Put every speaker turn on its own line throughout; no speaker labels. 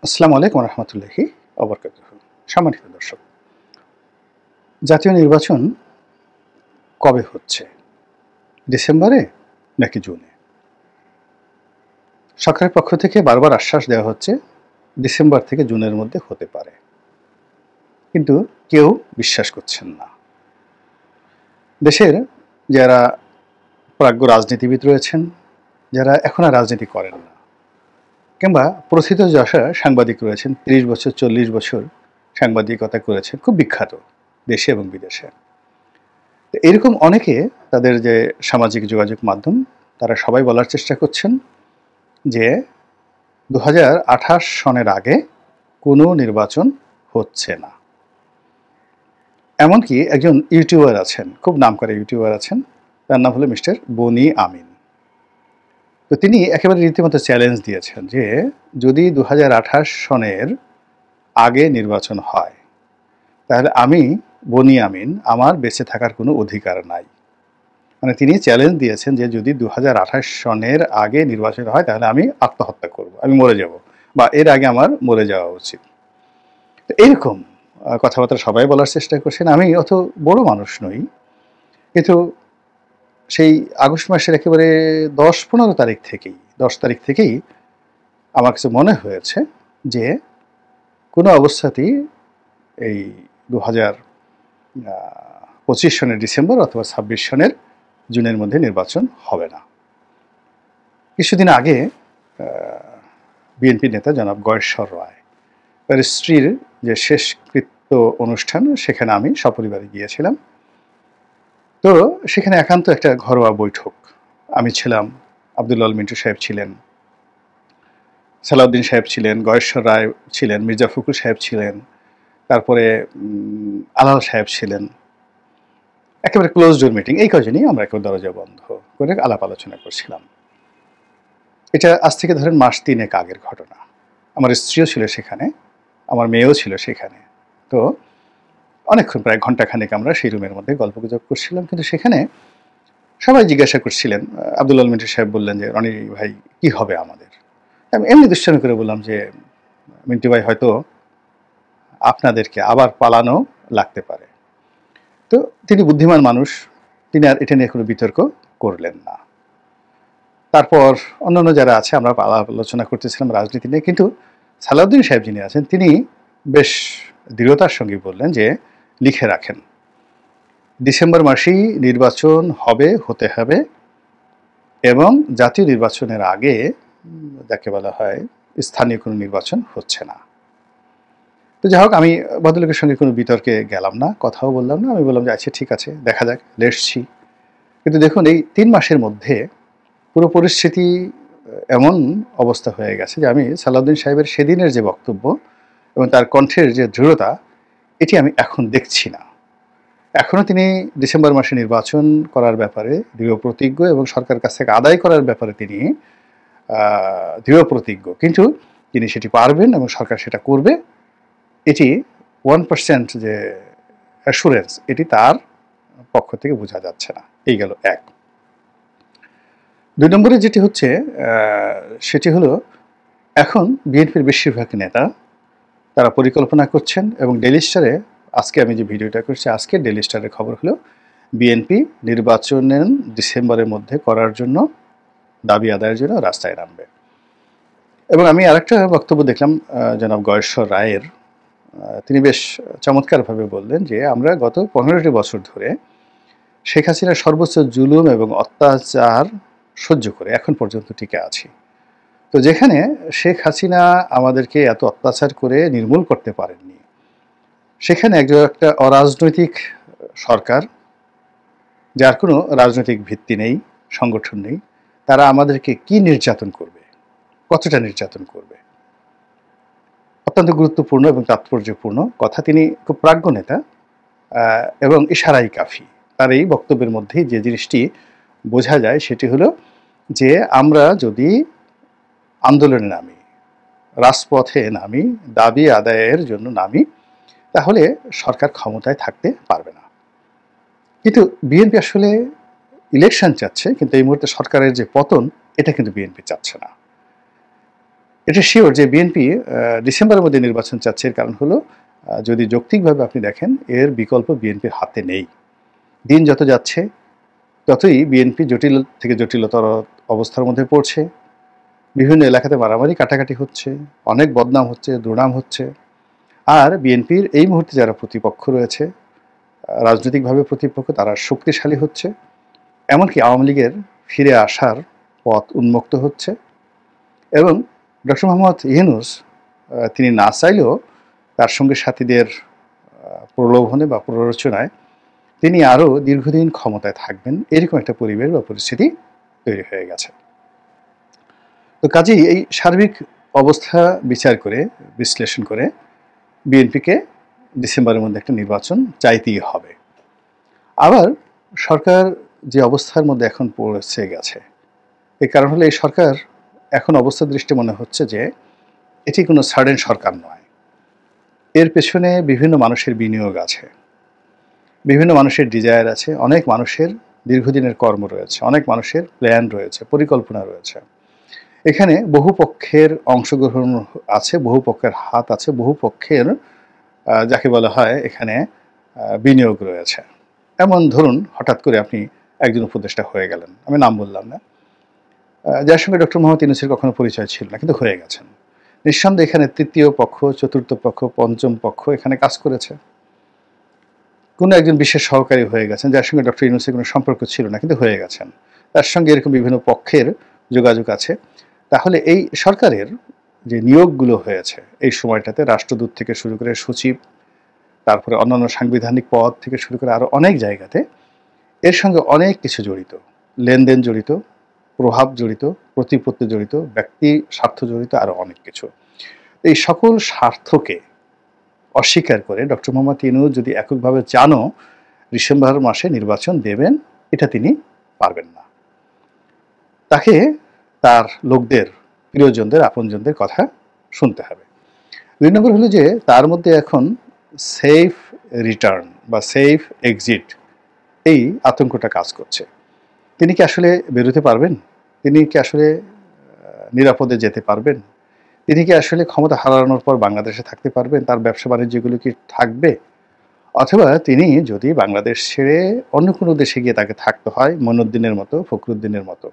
আসসালামু আলাইকুম রহমতুল্লাহি ওবরকাতুহু। সম্মানিত দর্শক, জাতীয় নির্বাচন কবে হচ্ছে? ডিসেম্বরে নাকি জুনে? সরকারের পক্ষ থেকে বারবার আশ্বাস দেওয়া হচ্ছে ডিসেম্বর থেকে জুনের মধ্যে হতে পারে, কিন্তু কেউ বিশ্বাস করছেন না। দেশের যারা প্রাজ্ঞ রাজনীতিবিদ রয়েছেন, যারা এখন আর রাজনীতি করেন না, কিংবা প্রথিতযশা সাংবাদিক রয়েছেন, ৩০ বছর ৪০ বছর সাংবাদিকতা করেছেন, খুব বিখ্যাত দেশে এবং বিদেশে। এরকম অনেকে তাদের যে সামাজিক যোগাযোগ মাধ্যম, তারা সবাই বলার চেষ্টা করছেন যে ২০২৮ সনের আগে কোনো নির্বাচন হচ্ছে না। এমনকি একজন ইউটিউবার আছেন, খুব নামকরা ইউটিউবার আছেন, তার নাম হলো মিস্টার বনি আমিন। তো তিনি একেবারে রীতিমতো চ্যালেঞ্জ দিয়েছেন যে যদি ২০২৮ সনের আগে নির্বাচন হয়, তাহলে আমি বনি আমিন, আমার বেঁচে থাকার কোনো অধিকার নাই। মানে তিনি চ্যালেঞ্জ দিয়েছেন যে যদি ২০২৮ সনের আগে নির্বাচন হয়, তাহলে আমি আত্মহত্যা করব, আমি মরে যাব, বা এর আগে আমার মরে যাওয়া উচিত। তো এইরকম কথাবার্তা সবাই বলার চেষ্টা করছেন। আমি অত বড় মানুষ নই, কিন্তু সেই আগস্ট মাসের একেবারে ১০-১৫ তারিখ থেকেই ১০ তারিখ থেকেই আমার কাছে মনে হয়েছে যে কোনো অবস্থাতেই এই ২০২৫ সনের ডিসেম্বর অথবা ২৬ সনের জুনের মধ্যে নির্বাচন হবে না। কিছুদিন আগে বিএনপি নেতা জনাব গয়েশ্বর রায়, তার স্ত্রীর যে শেষকৃত্য অনুষ্ঠান, সেখানে আমি সপরিবারে গিয়েছিলাম। তো সেখানে একান্ত একটা ঘরোয়া বৈঠক। আমি ছিলাম, আব্দুল আল মিন্টু সাহেব ছিলেন, সালাউদ্দিন সাহেব ছিলেন, গয়েশ্বর রায় ছিলেন, মির্জা ফখরুল সাহেব ছিলেন, তারপরে আলাল সাহেব ছিলেন। একেবারে ক্লোজ ডোর মিটিং। এই কজনই আমরা একেবারে দরজা বন্ধ করে আলাপ আলোচনা করছিলাম। এটা আজ থেকে ধরেন মাস ৩ আগের ঘটনা। আমার স্ত্রীও ছিল সেখানে, আমার মেয়েও ছিল সেখানে। তো অনেকক্ষণ, প্রায় ঘণ্টাখানেক আমরা সেই রুমের মধ্যে গল্পগুজব করছিলাম। কিন্তু সেখানে সবাই জিজ্ঞাসা করছিলেন। আব্দুল আল মিন্টু সাহেব বললেন যে রনি ভাই, কি হবে আমাদের? আমি এমনি দুষ্টামি করে বললাম যে মিন্টু ভাই, হয়তো আপনাদেরকে আবার পালানো লাগতে পারে। তো তিনি বুদ্ধিমান মানুষ, তিনি আর এটা নিয়ে কোনো বিতর্ক করলেন না। তারপর অন্যান্য যারা আছে, আমরা আলোচনা করতেছিলাম রাজনীতি নিয়ে। কিন্তু সালাউদ্দিন সাহেব যিনি আছেন, তিনি বেশ দৃঢ়তার সঙ্গে বললেন যে লিখে রাখেন, ডিসেম্বর মাসেই নির্বাচন হতে হবে, এবং জাতীয় নির্বাচনের আগে যাকে বলা হয় স্থানীয় কোনো নির্বাচন হচ্ছে না। তো যাই হোক, আমি ভদ্রলোকের সঙ্গে কোনো বিতর্কে গেলাম না, কথাও বললাম না। আমি বললাম যে আচ্ছা ঠিক আছে, দেখা যাক, লেটসি। কিন্তু দেখুন, এই ৩ মাসের মধ্যে পুরো পরিস্থিতি এমন অবস্থা হয়ে গেছে যে আমি সালাউদ্দিন সাহেবের সেদিনের যে বক্তব্য এবং তার কণ্ঠের যে দৃঢ়তা, এটি আমি এখন দেখছি না। এখনও তিনি ডিসেম্বর মাসে নির্বাচন করার ব্যাপারে দৃঢ় প্রতিজ্ঞ, এবং সরকারের কাছ থেকে আদায় করার ব্যাপারে তিনি দৃঢ় প্রতিজ্ঞ। কিন্তু তিনি সেটি পারবেন এবং সরকার সেটা করবে, এটি 1% যে অ্যাসুরেন্স, এটি তার পক্ষ থেকে বোঝা যাচ্ছে না। এই গেল এক। ২ নম্বরে যেটি হচ্ছে, সেটি হলো এখন বিএনপির বেশিরভাগ নেতা তারা পরিকল্পনা করছেন, এবং ডেইলি স্টারে আজকে আমি যে ভিডিওটা করছি, আজকে ডেইলি স্টারের খবর হলো বিএনপি নির্বাচনের ডিসেম্বরের মধ্যে করার জন্য, দাবি আদায়ের জন্য রাস্তায় নামবে। এবং আমি আরেকটা বক্তব্য দেখলাম জনাব গয়েশ্বর রায়ের। তিনি বেশ চমৎকারভাবে বললেন যে আমরা গত ১৫টি বছর ধরে শেখ হাসিনার সর্বোচ্চ জুলুম এবং অত্যাচার সহ্য করে এখন পর্যন্ত টিকে আছি। তো যেখানে শেখ হাসিনা আমাদেরকে এত অত্যাচার করে নির্মূল করতে পারেননি, সেখানে একটা অরাজনৈতিক সরকার, যার কোনো রাজনৈতিক ভিত্তি নেই, সংগঠন নেই, তারা আমাদেরকে কি নির্যাতন করবে, কতটা নির্যাতন করবে। অত্যন্ত গুরুত্বপূর্ণ এবং তাৎপর্যপূর্ণ কথা। তিনি খুব প্রাজ্ঞ নেতা, এবং ইশারাই কাফি। তার এই বক্তব্যের মধ্যেই যে জিনিসটি বোঝা যায় সেটি হলো যে আমরা যদি আন্দোলনে নামি, রাজপথে নামি, দাবি আদায়ের জন্য নামি, তাহলে সরকার ক্ষমতায় থাকতে পারবে না। কিন্তু বিএনপি আসলে ইলেকশন চাচ্ছে, কিন্তু এই মুহূর্তে সরকারের যে পতন, এটা কিন্তু বিএনপি চাচ্ছে না। এটা শিওর যে বিএনপি ডিসেম্বরের মধ্যে নির্বাচন চাচ্ছে। এর কারণ হলো যদি যৌক্তিকভাবে আপনি দেখেন এর বিকল্প বিএনপির হাতে নেই। দিন যত যাচ্ছে ততই বিএনপি জটিল থেকে জটিলতর অবস্থার মধ্যে পড়ছে। বিভিন্ন এলাকাতে মারামারি কাটাকাটি হচ্ছে, অনেক বদনাম হচ্ছে, দুর্নাম হচ্ছে। আর বিএনপির এই মুহূর্তে যারা প্রতিপক্ষ রয়েছে, রাজনৈতিকভাবে প্রতিপক্ষ, তারা শক্তিশালী হচ্ছে। এমনকি আওয়ামী লীগের ফিরে আসার পথ উন্মুক্ত হচ্ছে। এবং ডক্টর মোহাম্মদ ইউনূস তিনি না চাইলেও তার সঙ্গে সাথীদের প্রলোভনে বা প্ররোচনায় তিনি আরও দীর্ঘদিন ক্ষমতায় থাকবেন, এরকম একটা পরিবেশ বা পরিস্থিতি তৈরি হয়ে গেছে। তো কাজেই এই সার্বিক অবস্থা বিচার করে, বিশ্লেষণ করে বিএনপিকে ডিসেম্বরের মধ্যে একটা নির্বাচন চাইতেই হবে। আবার সরকার যে অবস্থার মধ্যে এখন পৌঁছে গেছে, এই কারণ হলো এই সরকার এখন অবস্থা দৃষ্টি মনে হচ্ছে যে এটি কোনো সাডেন সরকার নয়। এর পেছনে বিভিন্ন মানুষের বিনিয়োগ আছে, বিভিন্ন মানুষের ডিজায়ার আছে, অনেক মানুষের দীর্ঘদিনের কর্ম রয়েছে, অনেক মানুষের প্ল্যান রয়েছে, পরিকল্পনা রয়েছে। এখানে বহু পক্ষের অংশগ্রহণ আছে, বহু পক্ষের হাত আছে, বহু পক্ষের যাকে বলা হয় এখানে বিনিয়োগ রয়েছে। এমন ধরুন হঠাৎ করে আপনি একজন উপদেষ্টা হয়ে গেলেন, আমি নাম বললাম না, যার সঙ্গে ডক্টর মোহাম্মদ ইউনূসের কখনো পরিচয় ছিল না, কিন্তু হয়ে গেছেন। নিঃসন্দেহে এখানে তৃতীয় পক্ষ, চতুর্থ পক্ষ, পঞ্চম পক্ষ এখানে কাজ করেছে। কোনো একজন বিশেষ সহকারী হয়ে গেছেন যার সঙ্গে ডক্টর ইউনূসের কোনো সম্পর্ক ছিল না, কিন্তু হয়ে গেছেন। তার সঙ্গে এরকম বিভিন্ন পক্ষের যোগাযোগ আছে। তাহলে এই সরকারের যে নিয়োগগুলো হয়েছে এই সময়টাতে, রাষ্ট্রদূত থেকে শুরু করে সচিব, তারপরে অন্যান্য সাংবিধানিক পদ থেকে শুরু করে আরও অনেক জায়গাতে এর সঙ্গে অনেক কিছু জড়িত, লেনদেন জড়িত, প্রভাব জড়িত, প্রতিপত্তি জড়িত, ব্যক্তি স্বার্থ জড়িত, আরও অনেক কিছু। এই সকল স্বার্থকে অস্বীকার করে ডক্টর মোহাম্মদ ইউনূস যদি এককভাবে চানও ডিসেম্বর মাসে নির্বাচন দেবেন, এটা তিনি পারবেন না। তাকে তার লোকদের, প্রিয়জনদের, আপনজনদের কথা শুনতে হবে। ২ নম্বর হলো যে তার মধ্যে এখন সেফ রিটার্ন বা সেফ এক্সিট, এই আতঙ্কটা কাজ করছে। তিনি কি আসলে বেরোতে পারবেন? তিনি কি আসলে নিরাপদে যেতে পারবেন? তিনি কি আসলে ক্ষমতা হারানোর পর বাংলাদেশে থাকতে পারবেন? তার ব্যবসা বাণিজ্যগুলো কি থাকবে? অথবা তিনি যদি বাংলাদেশ ছেড়ে অন্য কোনো দেশে গিয়ে তাকে থাকতে হয়, মঈনুদ্দিনের মতো, ফখরুদ্দিনের মতো,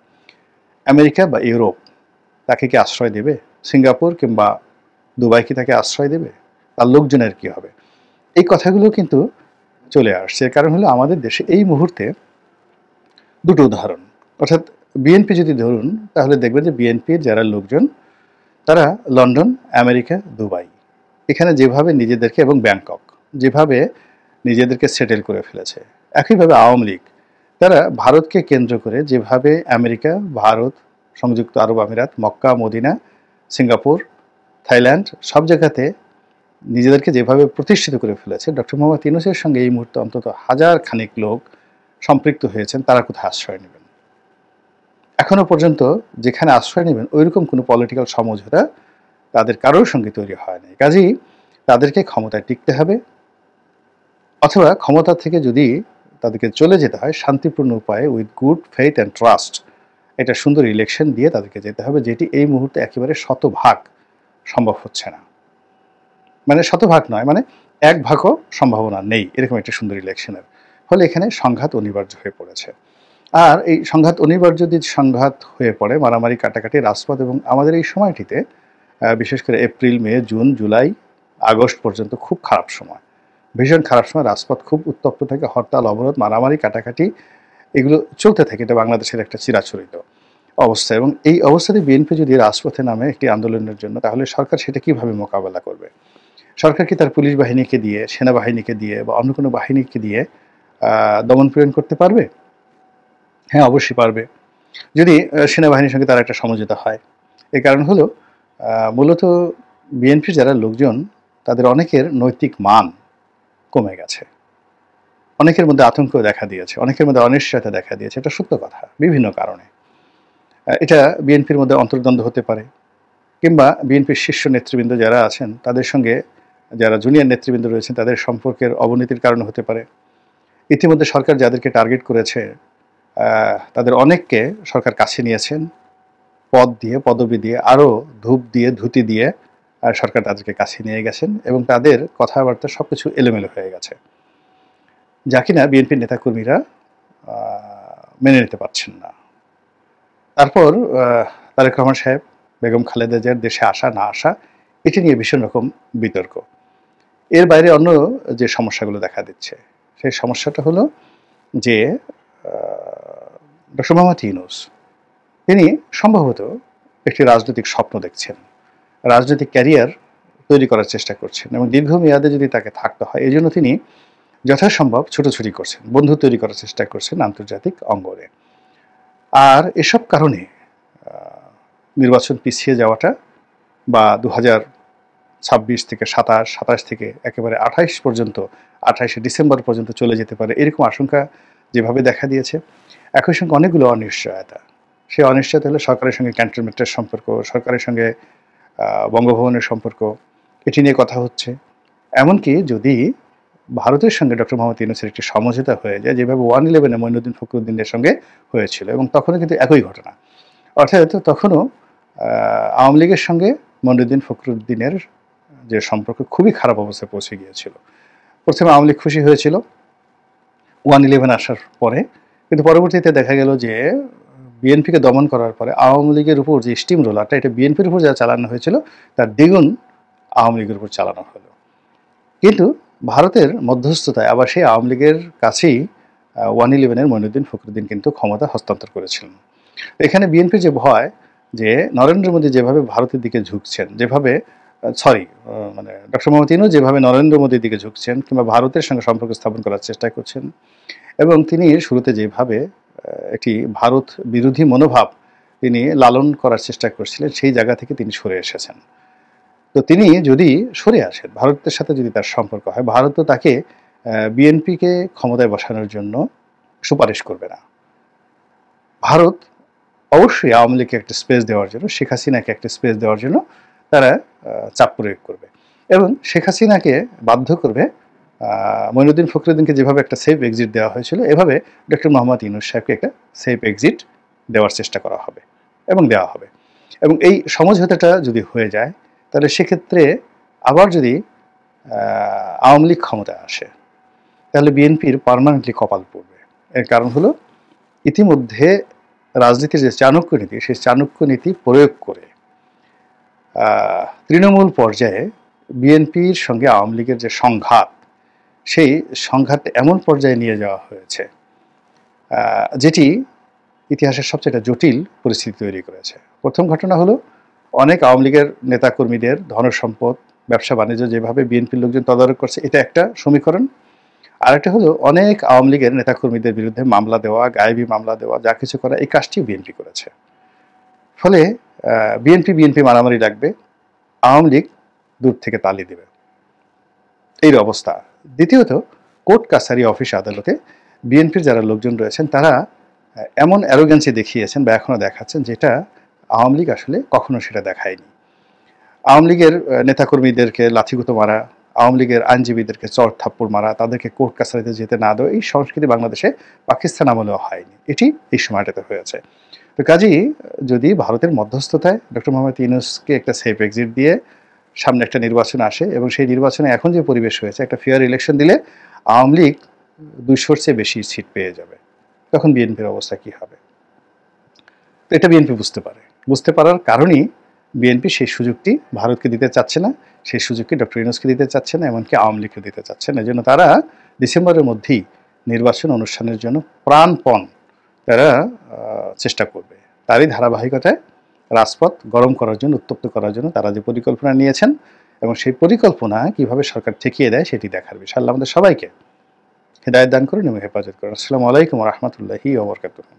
আমেরিকা বা ইউরোপ তাকে কি আশ্রয় দেবে? সিঙ্গাপুর কিংবা দুবাই কি তাকে আশ্রয় দেবে? তার লোকজনের কি হবে? এই কথাগুলো কিন্তু চলে আসছে। কারণ হলো আমাদের দেশে এই মুহূর্তে দুটো উদাহরণ, অর্থাৎ বিএনপি যদি ধরুন, তাহলে দেখবেন যে বিএনপির যারা লোকজন তারা লন্ডন, আমেরিকা, দুবাই এখানে যেভাবে নিজেদেরকে, এবং ব্যাংকক যেভাবে নিজেদেরকে সেটেল করে ফেলেছে। একইভাবে আওয়ামী লীগ তারা ভারতকে কেন্দ্র করে যেভাবে আমেরিকা, ভারত, সংযুক্ত আরব আমিরাত, মক্কা, মদিনা, সিঙ্গাপুর, থাইল্যান্ড সব জায়গাতে নিজেদেরকে যেভাবে প্রতিষ্ঠিত করে ফেলেছে, ডক্টর মোহাম্মদ ইউনূসের সঙ্গে এই মুহূর্তে অন্তত হাজার খানিক লোক সম্পৃক্ত হয়েছেন। তারা কোথায় আশ্রয় নেবেন? এখনো পর্যন্ত যেখানে আশ্রয় নেবেন ওইরকম কোনো পলিটিক্যাল সমঝোতা তাদের কারোর সঙ্গে তৈরি হয়নি। কাজেই তাদেরকে ক্ষমতায় টিকতে হবে, অথবা ক্ষমতা থেকে যদি তাদেরকে চলে যেতে হয় শান্তিপূর্ণ উপায়ে, with good faith and trust, এটা সুন্দর ইলেকশন দিয়ে তাদেরকে যেতে হবে, যেটি এই মুহূর্তে একেবারে শতভাগ সম্ভব হচ্ছে না। মানে শতভাগ নয়, মানে 1 ভাগও সম্ভাবনা নেই এরকম একটা সুন্দর ইলেকশনের। ফলে এখানে সংঘাত অনিবার্য হয়ে পড়েছে। আর এই সংঘাত অনিবার্য যদি সংঘাত হয়ে পড়ে, মারামারি কাটাকাটি, রাজপথ, এবং আমাদের এই সময়টিতে বিশেষ করে এপ্রিল, মে, জুন, জুলাই, আগস্ট পর্যন্ত খুব খারাপ সময়, ভীষণ খারাপ সময়। রাজপথ খুব উত্তপ্ত থাকে, হরতাল, অবরোধ, মারামারি কাটাকাটি এগুলো চলতে থাকে। এটা বাংলাদেশের একটা চিরাচরিত অবস্থা। এবং এই অবস্থাতে বিএনপি যদি রাজপথে নামে একটি আন্দোলনের জন্য, তাহলে সরকার সেটা কিভাবে মোকাবেলা করবে? সরকার কি তার পুলিশ বাহিনীকে দিয়ে, সেনাবাহিনীকে দিয়ে বা অন্য কোনো বাহিনীকে দিয়ে দমন পীড়ন করতে পারবে? হ্যাঁ, অবশ্যই পারবে, যদি সেনাবাহিনীর সঙ্গে তার একটা সমঝোতা হয়। এর কারণ হলো মূলত বিএনপির যারা লোকজন তাদের অনেকের নৈতিক মান কমে গেছে, অনেকের মধ্যে আতঙ্ক দেখা দিয়েছে, অনেকের মধ্যে অনিশ্চয়তা দেখা দিয়েছে। এটা সত্য কথা, বিভিন্ন কারণে। এটা বিএনপির মধ্যে অন্তর্দ্বন্দ্ব হতে পারে, কিংবা বিএনপির শীর্ষ নেতৃবৃন্দ যারা আছেন তাদের সঙ্গে যারা জুনিয়র নেতৃবৃন্দ রয়েছেন তাদের সম্পর্কের অবনতির কারণে হতে পারে। ইতিমধ্যে সরকার যাদেরকে টার্গেট করেছে তাদের অনেককে সরকার কাছে নিয়েছেন, পদ দিয়ে, পদবি দিয়ে, আরও ধূপ দিয়ে, ধুতি দিয়ে সরকার তাদেরকে কাছে নিয়ে গেছেন এবং তাদের কথাবার্তা সবকিছু এলোমেলো হয়ে গেছে, যা কিনা বিএনপির নেতাকর্মীরা মেনে নিতে পারছেন না। তারপর তারেক রহমান সাহেব, বেগম খালেদা জিয়ার দেশে আসা না আসা, এটি নিয়ে ভীষণ রকম বিতর্ক। এর বাইরে অন্য যে সমস্যাগুলো দেখা দিচ্ছে, সেই সমস্যাটা হলো যে ডক্টর মোহাম্মদ ইউনূস তিনি সম্ভবত একটি রাজনৈতিক স্বপ্ন দেখছেন, রাজনৈতিক ক্যারিয়ার তৈরি করার চেষ্টা করছেন এবং দীর্ঘমেয়াদে যদি তাকে থাকতে হয় এই জন্য তিনি যথাসম্ভব ছুটোছুটি করছেন, বন্ধু তৈরি করার চেষ্টা করছেন আন্তর্জাতিক অঙ্গনে। আর এসব কারণে নির্বাচন পিছিয়ে যাওয়াটা বা 2026 থেকে 27 থেকে একেবারে 28 পর্যন্ত, 28শে ডিসেম্বর পর্যন্ত চলে যেতে পারে, এরকম আশঙ্কা যেভাবে দেখা দিয়েছে। একই সঙ্গে অনেকগুলো অনিশ্চয়তা। সেই অনিশ্চয়তা হলো সরকারের সঙ্গে ক্যান্টনমেন্টের সম্পর্ক, সরকারের সঙ্গে বঙ্গভবনের সম্পর্ক, এটি নিয়ে কথা হচ্ছে। এমনকি যদি ভারতের সঙ্গে ডক্টর মোহাম্মদ ইউনূসের একটি সমঝোতা হয়ে যায়, যেভাবে 111-এ মঈনুদ্দিন ফখরুদ্দিনের সঙ্গে হয়েছিল, এবং তখনও কিন্তু একই ঘটনা, অর্থাৎ তখনও আওয়ামী লীগের সঙ্গে মঈনুদ্দিন ফখরুদ্দিনের যে সম্পর্ক খুবই খারাপ অবস্থায় পৌঁছে গিয়েছিল। প্রথমে আওয়ামী লীগ খুশি হয়েছিল 111 আসার পরে, কিন্তু পরবর্তীতে দেখা গেল যে বিএনপিকে দমন করার পরে আওয়ামী লীগের উপর যে স্টিম রোলারটা, এটা বিএনপির উপর যা চালানো হয়েছিল তার দ্বিগুণ আওয়ামী লীগের উপর চালানো হলো। কিন্তু ভারতের মধ্যস্থতায় আবার সেই আওয়ামী লীগের কাছেই 111-এর মঈনুদ্দিন ফখরুদ্দিন কিন্তু ক্ষমতা হস্তান্তর করেছিলেন। এখানে বিএনপির যে ভয় যে নরেন্দ্র মোদী যেভাবে ভারতের দিকে ঝুঁকছেন, যেভাবে মানে ডক্টর মোহাম্মদ ইউনূস যেভাবে নরেন্দ্র মোদীর দিকে ঝুঁকছেন কিংবা ভারতের সঙ্গে সম্পর্ক স্থাপন করার চেষ্টা করছেন, এবং তিনি শুরুতে যেভাবে একটি ভারত বিরোধী মনোভাব তিনি লালন করার চেষ্টা করছিলেন, সেই জায়গা থেকে তিনি সরে এসেছেন। তো তিনি যদি সরে আসেন, ভারতের সাথে যদি তার সম্পর্ক হয়, ভারত তো তাকে বিএনপিকে ক্ষমতায় বসানোর জন্য সুপারিশ করবে না। ভারত অবশ্যই আওয়ামী লীগকে একটা স্পেস দেওয়ার জন্য, শেখ হাসিনাকে একটা স্পেস দেওয়ার জন্য তারা চাপ প্রয়োগ করবে এবং শেখ হাসিনাকে বাধ্য করবে। মঈনুদ্দিন ফখরুদ্দিনকে যেভাবে একটা সেফ এক্সিট দেওয়া হয়েছিল, এভাবে ডক্টর মোহাম্মদ ইউনূস সাহেবকে একটা সেফ এক্সিট দেওয়ার চেষ্টা করা হবে এবং দেওয়া হবে। এবং এই সমঝোতাটা যদি হয়ে যায়, তাহলে সেক্ষেত্রে আবার যদি আওয়ামী লীগ ক্ষমতায় আসে, তাহলে বিএনপির পার্মানেন্টলি কপাল পড়বে। এর কারণ হলো ইতিমধ্যে রাজনীতির যে চাণক্য নীতি, সেই চাণক্য নীতি প্রয়োগ করে তৃণমূল পর্যায়ে বিএনপির সঙ্গে আওয়ামী লীগের যে সংঘাত, সেই সংঘাত এমন পর্যায়ে নিয়ে যাওয়া হয়েছে যেটি ইতিহাসের সবচেয়ে জটিল পরিস্থিতি তৈরি করেছে। প্রথম ঘটনা হলো অনেক আওয়ামী লীগের নেতাকর্মীদের ধনসম্পদ, ব্যবসা বাণিজ্য যেভাবে বিএনপির লোকজন তদারক করছে, এটা একটা সমীকরণ। আরেকটা হলো অনেক আওয়ামী লীগের নেতাকর্মীদের বিরুদ্ধে মামলা দেওয়া, গায়েবী মামলা দেওয়া, যা কিছু করা, এই কাজটি বিএনপি করেছে। ফলে বিএনপি মারামারি লাগবে, আওয়ামী লীগ দূর থেকে তালি দেবে, এই অবস্থা। দ্বিতীয়ত, কোর্ট কাছারি, অফিস আদালতে বিএনপির যারা লোকজন রয়েছেন তারা এমন অ্যারোগেন্সি দেখিয়েছেন বা এখনও দেখাচ্ছেন, যেটা আওয়ামী লীগ আসলে কখনো সেটা দেখায়নি। আওয়ামী লীগের নেতাকর্মীদেরকে লাঠিগুঁতো মারা, আওয়ামী লীগের আইনজীবীদেরকে চর থাপ্পড় মারা, তাদেরকে কোর্ট কাছারিতে যেতে না দেওয়া, এই সংস্কৃতি বাংলাদেশে পাকিস্তান আমলেও হয়নি, এটি এই সময়টাতে হয়েছে। তো কাজেই যদি ভারতের মধ্যস্থতায় ডক্টর মোহাম্মদ ইউনূসকে একটা সেফ এক্সিট দিয়ে সামনে একটা নির্বাচন আসে, এবং সেই নির্বাচনে এখন যে পরিবেশ হয়েছে, একটা ফেয়ার ইলেকশন দিলে আওয়ামী লীগ 200-র চেয়ে বেশি সিট পেয়ে যাবে, তখন বিএনপির অবস্থা কী হবে? এটা বিএনপি বুঝতে পারার কারণেই বিএনপি সেই সুযোগটি ভারতকে দিতে চাচ্ছে না, সেই সুযোগটি ডক্টর ইউনূসকে দিতে চাচ্ছে না, এমনকি আওয়ামী লীগকে দিতে চাচ্ছে না। এজন্য তারা ডিসেম্বরের মধ্যেই নির্বাচন অনুষ্ঠানের জন্য প্রাণপণ তারা চেষ্টা করবে। তারই ধারাবাহিকতায় রাজপথ গরম করার জন্য, উত্তপ্ত করার জন্য তারা যে পরিকল্পনা নিয়েছেন, এবং সেই পরিকল্পনা কিভাবে সরকার ঠেকিয়ে দেয় সেটি দেখার বিষয়। আল্লাহ আমাদের সবাইকে হেদায়েত দান করুন এবং হেফাজত করুন। আসসালামু আলাইকুম ওয়া রাহমাতুল্লাহি ওয়া বারাকাতুহু।